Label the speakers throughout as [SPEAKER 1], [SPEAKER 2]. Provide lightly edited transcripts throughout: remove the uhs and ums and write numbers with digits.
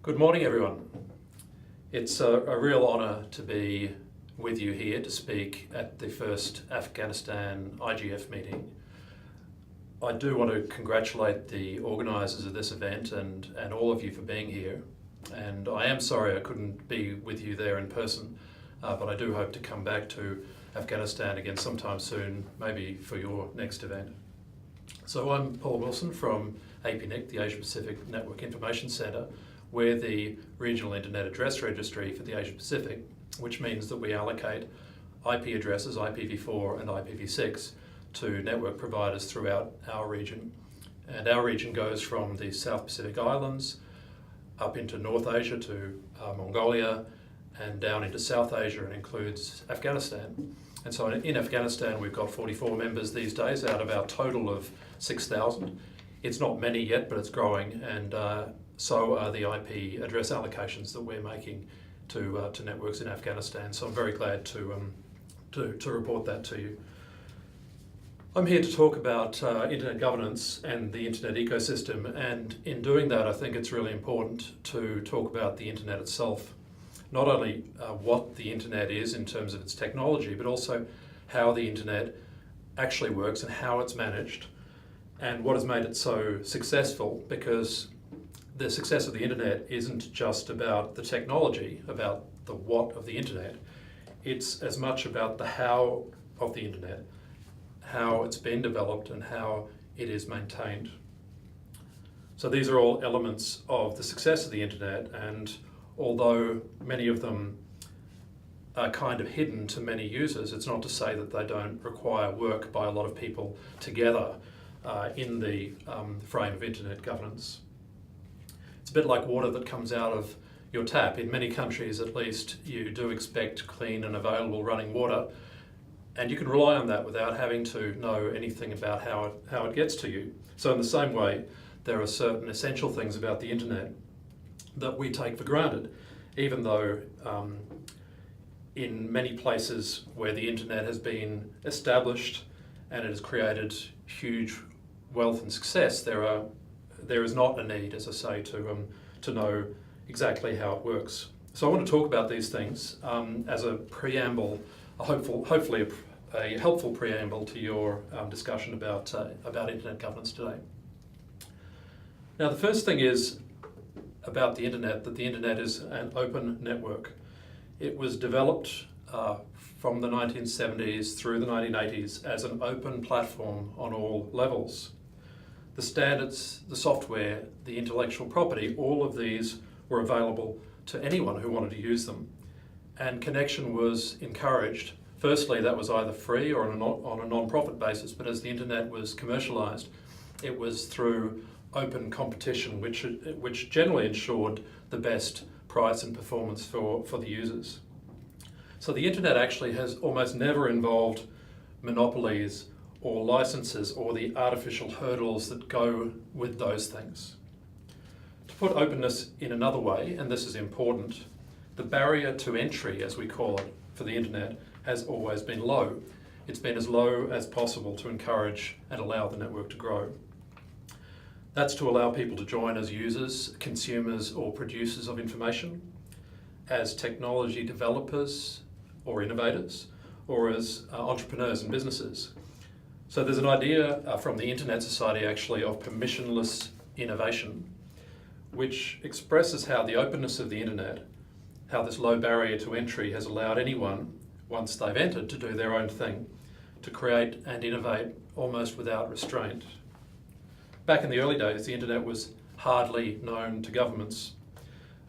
[SPEAKER 1] Good morning, everyone. It's a real honour to be with you here to speak at the first Afghanistan IGF meeting. I do want to congratulate the organisers of this event and all of you for being here. And I am sorry I couldn't be with you there in person, but I do hope to come back to Afghanistan again sometime soon, maybe for your next event. So I'm Paul Wilson from APNIC, the Asia Pacific Network Information Centre. We're the Regional Internet Address Registry for the Asia Pacific, which means that we allocate IP addresses, IPv4 and IPv6, to network providers throughout our region. And our region goes from the South Pacific Islands up into North Asia to Mongolia and down into South Asia and includes Afghanistan. And so in Afghanistan we've got 44 members these days out of our total of 6,000. It's not many yet, but it's growing, and so are the IP address allocations that we're making to networks in Afghanistan. So I'm very glad to report that to you. I'm here to talk about internet governance and the internet ecosystem, and in doing that I think it's really important to talk about the internet itself. Not only what the internet is in terms of its technology, but also how the internet actually works and how it's managed and what has made it so successful, because the success of the internet isn't just about the technology, about the what of the internet. It's as much about the how of the internet, how it's been developed and how it is maintained. So these are all elements of the success of the internet, and although many of them are kind of hidden to many users, it's not to say that they don't require work by a lot of people together in the frame of internet governance. It's a bit like water that comes out of your tap. In many countries, at least, you do expect clean and available running water, and you can rely on that without having to know anything about how it gets to you. So in the same way, there are certain essential things about the internet that we take for granted, even though in many places where the internet has been established and it has created huge wealth and success, there is not a need, as I say, to know exactly how it works. So I want to talk about these things as a preamble, hopefully a helpful preamble to your discussion about internet governance today. Now, the first thing is about the internet, that the internet is an open network. It was developed from the 1970s through the 1980s as an open platform on all levels. The standards, the software, the intellectual property, all of these were available to anyone who wanted to use them. And connection was encouraged. Firstly, that was either free or on a non-profit basis, but as the internet was commercialized, it was through open competition, which generally ensured the best price and performance for the users. So the internet actually has almost never involved monopolies or licenses or the artificial hurdles that go with those things. To put openness in another way, and this is important, the barrier to entry, as we call it, for the internet has always been low. It's been as low as possible to encourage and allow the network to grow. That's to allow people to join as users, consumers or producers of information, as technology developers or innovators, or as entrepreneurs and businesses. So there's an idea from the Internet Society actually of permissionless innovation, which expresses how the openness of the internet, how this low barrier to entry has allowed anyone, once they've entered, to do their own thing, to create and innovate almost without restraint. Back in the early days, the internet was hardly known to governments.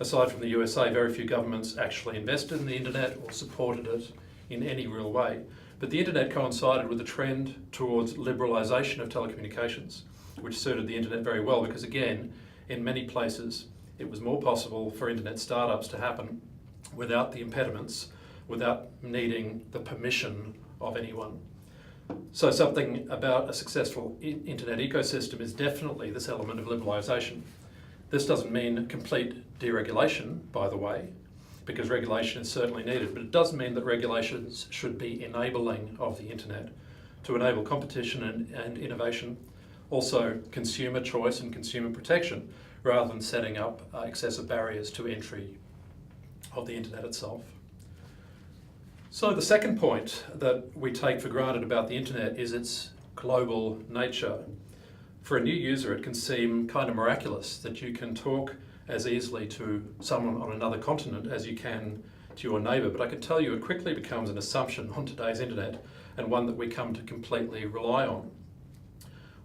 [SPEAKER 1] Aside from the USA, very few governments actually invested in the internet or supported it in any real way. But the internet coincided with a trend towards liberalisation of telecommunications, which suited the internet very well because, again, in many places, it was more possible for internet startups to happen without the impediments, without needing the permission of anyone. So something about a successful internet ecosystem is definitely this element of liberalisation. This doesn't mean complete deregulation, by the way, because regulation is certainly needed, but it does mean that regulations should be enabling of the internet to enable competition and innovation, also consumer choice and consumer protection. rather than setting up excessive barriers to entry of the internet itself. So the second point that we take for granted about the internet is its global nature. For a new user, it can seem kind of miraculous that you can talk as easily to someone on another continent as you can to your neighbour, but I can tell you it quickly becomes an assumption on today's internet, and one that we come to completely rely on.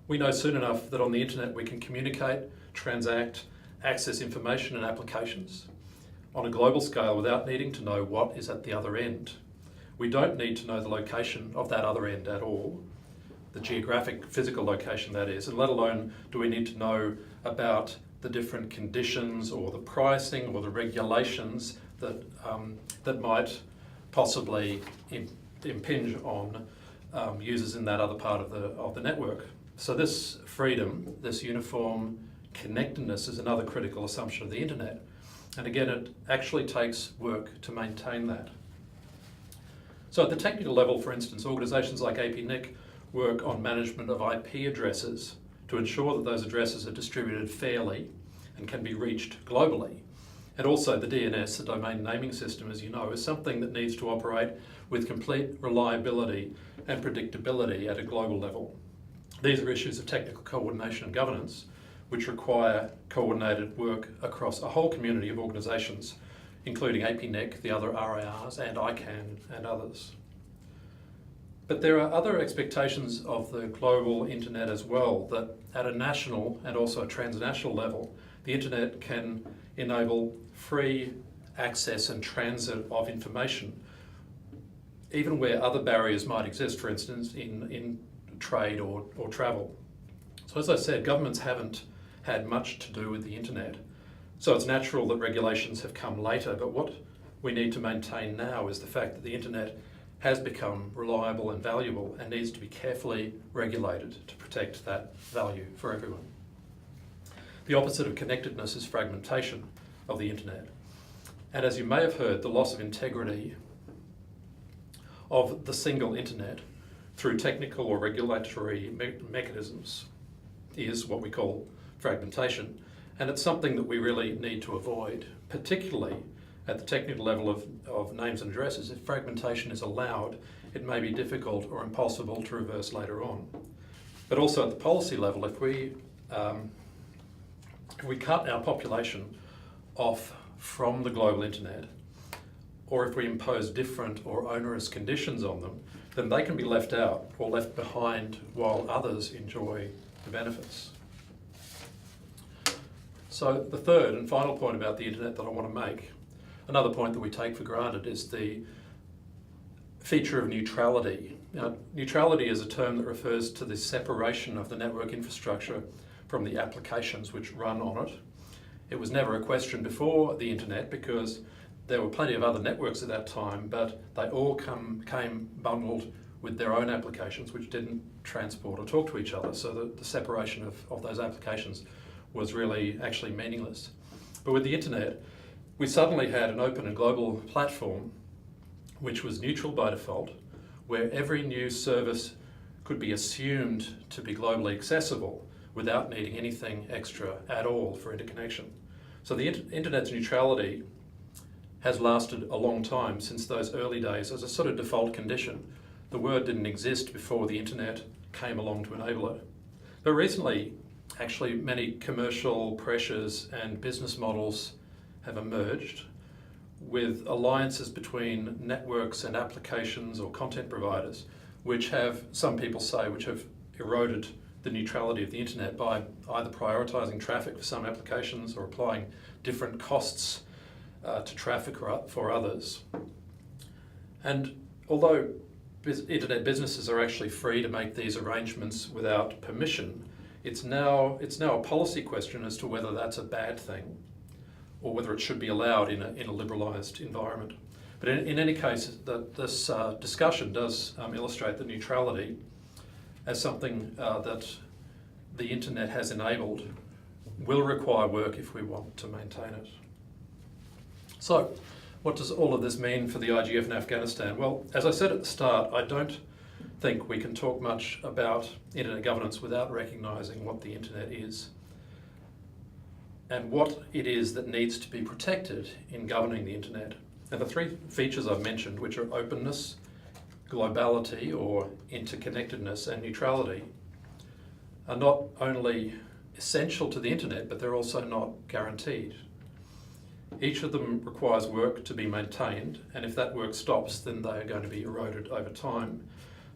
[SPEAKER 1] We know soon enough that on the internet we can communicate, transact, access information and applications on a global scale without needing to know what is at the other end. We don't need to know the location of that other end at all, the geographic, physical location that is, and let alone do we need to know about the different conditions or the pricing or the regulations that, that might possibly impinge on users in that other part of the network. So this freedom, this uniform connectedness is another critical assumption of the internet. And again, it actually takes work to maintain that. So at the technical level, for instance, organisations like APNIC work on management of IP addresses to ensure that those addresses are distributed fairly and can be reached globally. And also the DNS, the domain naming system, as you know, is something that needs to operate with complete reliability and predictability at a global level. These are issues of technical coordination and governance, which require coordinated work across a whole community of organisations, including APNIC, the other RIRs, and ICANN, and others. But there are other expectations of the global internet as well, that at a national and also a transnational level, the internet can enable free access and transit of information, even where other barriers might exist, for instance, in trade or travel. So as I said, governments haven't had much to do with the internet. So it's natural that regulations have come later, but what we need to maintain now is the fact that the internet has become reliable and valuable and needs to be carefully regulated to protect that value for everyone. The opposite of connectedness is fragmentation of the internet. And as you may have heard, the loss of integrity of the single internet through technical or regulatory mechanisms is what we call fragmentation. And it's something that we really need to avoid, particularly at the technical level of names and addresses. If fragmentation is allowed, it may be difficult or impossible to reverse later on. But also at the policy level, if we cut our population off from the global internet, or if we impose different or onerous conditions on them, then they can be left out or left behind while others enjoy the benefits. So the third and final point about the internet that I want to make, another point that we take for granted, is the feature of neutrality. Now, neutrality is a term that refers to the separation of the network infrastructure from the applications which run on it. It was never a question before the internet because there were plenty of other networks at that time, but they all came bundled with their own applications which didn't transport or talk to each other. So the separation of those applications was really actually meaningless. But with the internet, we suddenly had an open and global platform which was neutral by default, where every new service could be assumed to be globally accessible without needing anything extra at all for interconnection. So the internet's neutrality has lasted a long time, since those early days, as a sort of default condition. The word didn't exist before the internet came along to enable it. But recently, actually, many commercial pressures and business models have emerged with alliances between networks and applications or content providers, which have, some people say, which have eroded the neutrality of the internet by either prioritising traffic for some applications or applying different costs to traffic for others. And although internet businesses are actually free to make these arrangements without permission, it's now a policy question as to whether that's a bad thing or whether it should be allowed in a liberalised environment. But in any case, this discussion does illustrate that neutrality as something that the internet has enabled will require work if we want to maintain it. So, what does all of this mean for the IGF in Afghanistan? Well, as I said at the start, I don't think we can talk much about internet governance without recognising what the internet is. and what it is that needs to be protected in governing the internet. And the three features I've mentioned, which are openness, globality or interconnectedness, and neutrality, are not only essential to the internet, but they're also not guaranteed. Each of them requires work to be maintained, and if that work stops, then they are going to be eroded over time.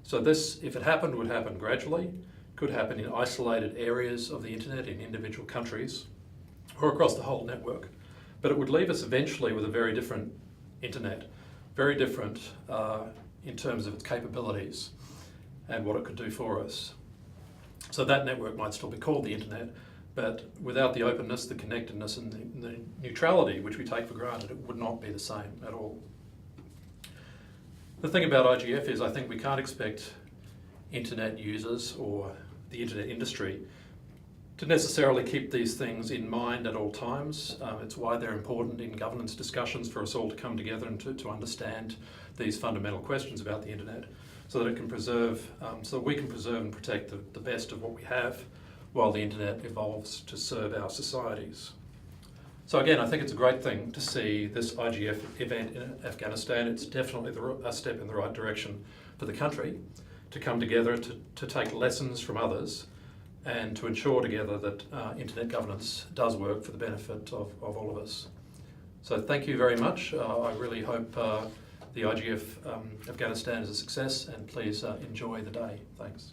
[SPEAKER 1] So this, if it happened, would happen gradually, could happen in isolated areas of the internet in individual countries, or across the whole network. But it would leave us eventually with a very different internet, very different in terms of its capabilities and what it could do for us. So that network might still be called the internet, but without the openness, the connectedness, and the neutrality, which we take for granted, it would not be the same at all. The thing about IGF is I think we can't expect internet users or the internet industry to necessarily keep these things in mind at all times. It's why they're important in governance discussions for us all to come together and to understand these fundamental questions about the internet, so that it can preserve, so that we can preserve and protect the best of what we have while the internet evolves to serve our societies. So again, I think it's a great thing to see this IGF event in Afghanistan. It's definitely a step in the right direction for the country to come together to take lessons from others and to ensure together that internet governance does work for the benefit of all of us. So thank you very much. I really hope the IGF Afghanistan is a success, and please enjoy the day. Thanks.